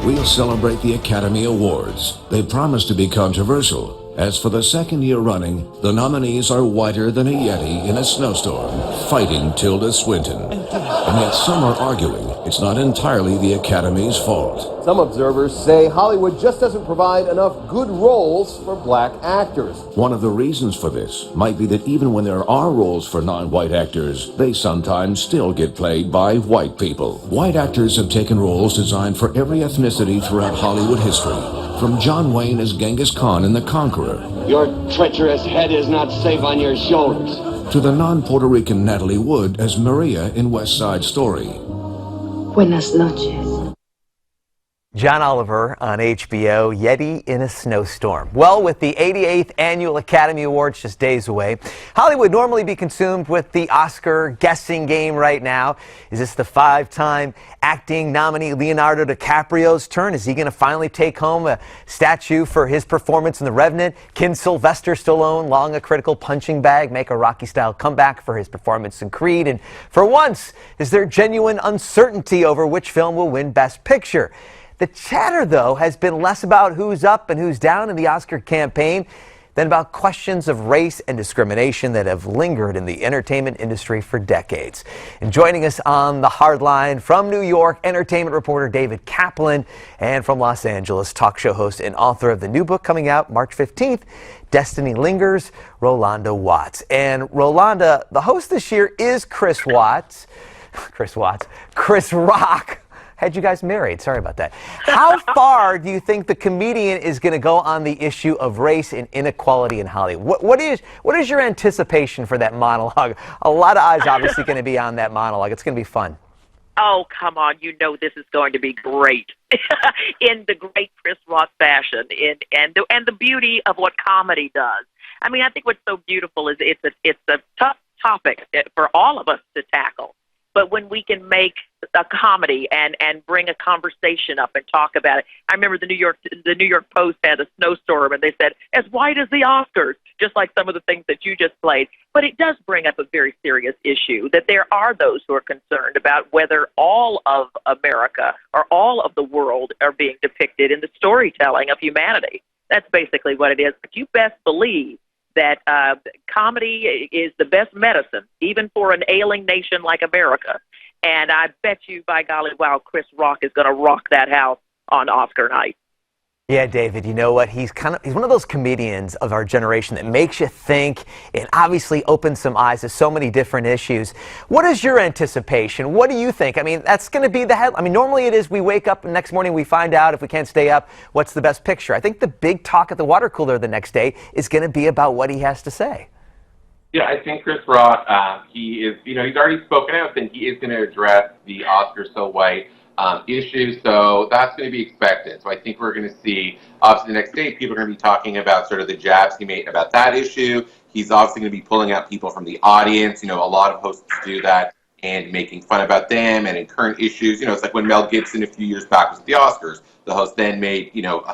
we'll celebrate the Academy Awards. They promise to be controversial. As for the second year running, the nominees are whiter than a Yeti in a snowstorm, fighting Tilda Swinton. And yet some are arguing it's not entirely the Academy's fault. Some observers say Hollywood just doesn't provide enough good roles for black actors. One of the reasons for this might be that even when there are roles for non-white actors, they sometimes still get played by white people. White actors have taken roles designed for every ethnicity throughout Hollywood history, from John Wayne as Genghis Khan in The Conqueror, your treacherous head is not safe on your shoulders, to the non-Puerto Rican Natalie Wood as Maria in West Side Story. Buenas noches. John Oliver on HBO, Yeti in a Snowstorm. Well, with the 88th Annual Academy Awards just days away, Hollywood would normally be consumed with the Oscar guessing game right now. Is this the five-time acting nominee Leonardo DiCaprio's turn? Is he going to finally take home a statue for his performance in The Revenant? Can Sylvester Stallone, long a critical punching bag, make a Rocky-style comeback for his performance in Creed? And for once, is there genuine uncertainty over which film will win Best Picture? The chatter, though, has been less about who's up and who's down in the Oscar campaign than about questions of race and discrimination that have lingered in the entertainment industry for decades. And joining us on the hard line from New York, entertainment reporter David Caplan, and from Los Angeles, talk show host and author of the new book coming out March 15th, Destiny Lingers, Rolondo Watts. And Rolonda, the host this year is Chris Rock. Had you guys married? Sorry about that. How far do you think the comedian is going to go on the issue of race and inequality in Hollywood? What is your anticipation for that monologue? A lot of eyes obviously going to be on that monologue. It's going to be fun. Oh, come on. You know this is going to be great in the great Chris Rock fashion and the beauty of what comedy does. I mean, I think what's so beautiful is it's a tough topic for all of us to tackle. But when we can make a comedy and bring a conversation up and talk about it. I remember the New York Post had a snowstorm, and they said, as white as the Oscars, just like some of the things that you just played. But it does bring up a very serious issue, that there are those who are concerned about whether all of America or all of the world are being depicted in the storytelling of humanity. That's basically what it is. But you best believe that comedy is the best medicine, even for an ailing nation like America. And I bet you, by golly, wow, Chris Rock is going to rock that house on Oscar night. Yeah, David, you know what? He's one of those comedians of our generation that makes you think and obviously opens some eyes to so many different issues. What is your anticipation? What do you think? I mean, that's going to be the headline. I mean, normally it is we wake up and next morning we find out if we can't stay up, what's the best picture. I think the big talk at the water cooler the next day is going to be about what he has to say. Yeah, I think Chris Rock, he is, he's already spoken out and he is going to address the Oscar so white issue, so that's going to be expected. So I think we're going to see, obviously the next day, people are going to be talking about sort of the jabs he made about that issue. He's obviously going to be pulling out people from the audience. A lot of hosts do that and making fun about them and in current issues. It's like when Mel Gibson a few years back was at the Oscars. The host then made,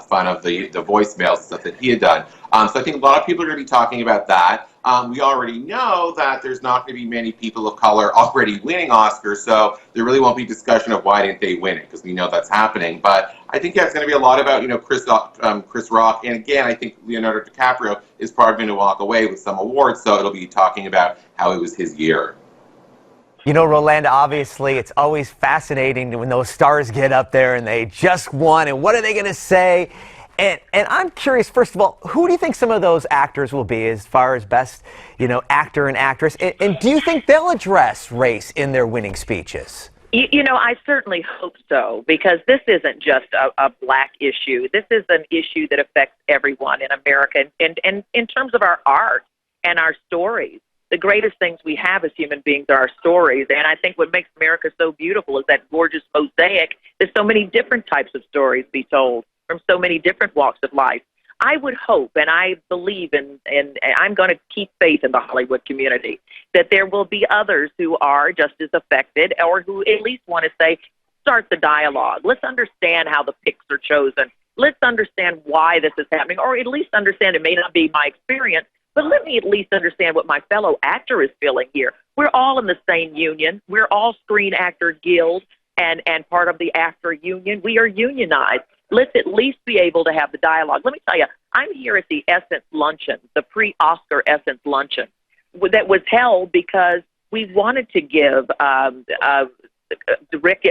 fun of the voicemails and stuff that he had done. So I think a lot of people are going to be talking about that. We already know that there's not going to be many people of color already winning Oscars, so there really won't be discussion of why didn't they win it, because we know that's happening. But I think it's going to be a lot about, Chris Rock. And again, I think Leonardo DiCaprio is probably going to walk away with some awards, so it'll be talking about how it was his year. Rolanda, obviously, it's always fascinating when those stars get up there and they just won, and what are they going to say? And I'm curious, first of all, who do you think some of those actors will be as far as best, actor and actress? And do you think they'll address race in their winning speeches? I certainly hope so, because this isn't just a black issue. This is an issue that affects everyone in America. And in terms of our art and our stories, the greatest things we have as human beings are our stories. And I think what makes America so beautiful is that gorgeous mosaic. There's so many different types of stories to be told from so many different walks of life. I would hope, and I believe in, and I'm going to keep faith in the Hollywood community, that there will be others who are just as affected, or who at least want to say, start the dialogue. Let's understand how the picks are chosen. Let's understand why this is happening, or at least understand, it may not be my experience, but let me at least understand what my fellow actor is feeling here. We're all in the same union. We're all Screen Actor Guild. and part of the AFTRA union. We are unionized. Let's at least be able to have the dialogue. Let me tell you, I'm here at the Essence Luncheon, the pre-Oscar Essence Luncheon, that was held because we wanted to give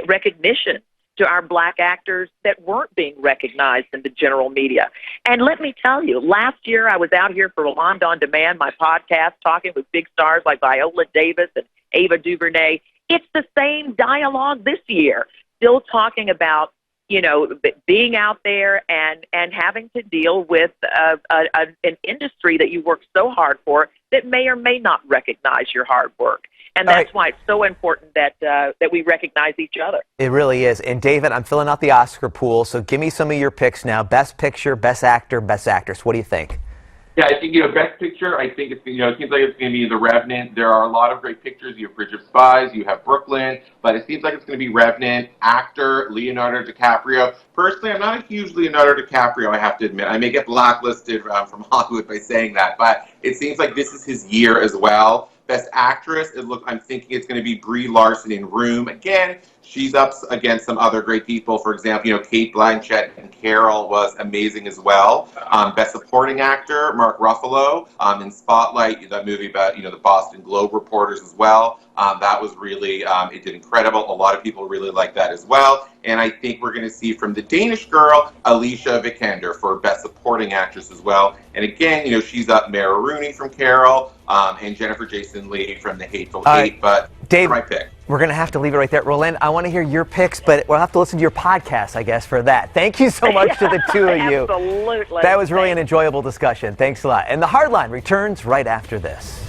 recognition to our black actors that weren't being recognized in the general media. And let me tell you, last year I was out here for Rolonda On Demand, my podcast, talking with big stars like Viola Davis and Ava DuVernay. It's the same dialogue this year, still talking about, you know, being out there and having to deal with an industry that you work so hard for that may or may not recognize your hard work. And that's why it's so important that we recognize each other. It really is. And David, I'm filling out the Oscar pool, so give me some of your picks now. Best Picture, Best Actor, Best Actress. What do you think? Yeah, I think, Best Picture, I think it's, it seems like it's going to be The Revenant. There are a lot of great pictures. You have Bridge of Spies, you have Brooklyn, but it seems like it's going to be Revenant. Actor, Leonardo DiCaprio. Personally, I'm not a huge Leonardo DiCaprio, I have to admit. I may get blacklisted from Hollywood by saying that, but it seems like this is his year as well. Best Actress, I'm thinking it's going to be Brie Larson in Room. Again, she's up against some other great people. For example, Cate Blanchett and Carol was amazing as well. Best Supporting Actor, Mark Ruffalo in Spotlight, that movie about, the Boston Globe reporters as well. That was really, it did incredible. A lot of people really like that as well. And I think we're going to see from the Danish Girl, Alicia Vikander for Best Supporting Actress as well. And again, she's up Mara Rooney from Carol and Jennifer Jason Leigh from The Hateful Eight. But Dave, my pick. We're going to have to leave it right there. Rolanda, I want to hear your picks, but we'll have to listen to your podcast, I guess, for that. Thank you so much to the two of you. Absolutely. That was really an enjoyable discussion. Thanks a lot. And the Hardline returns right after this.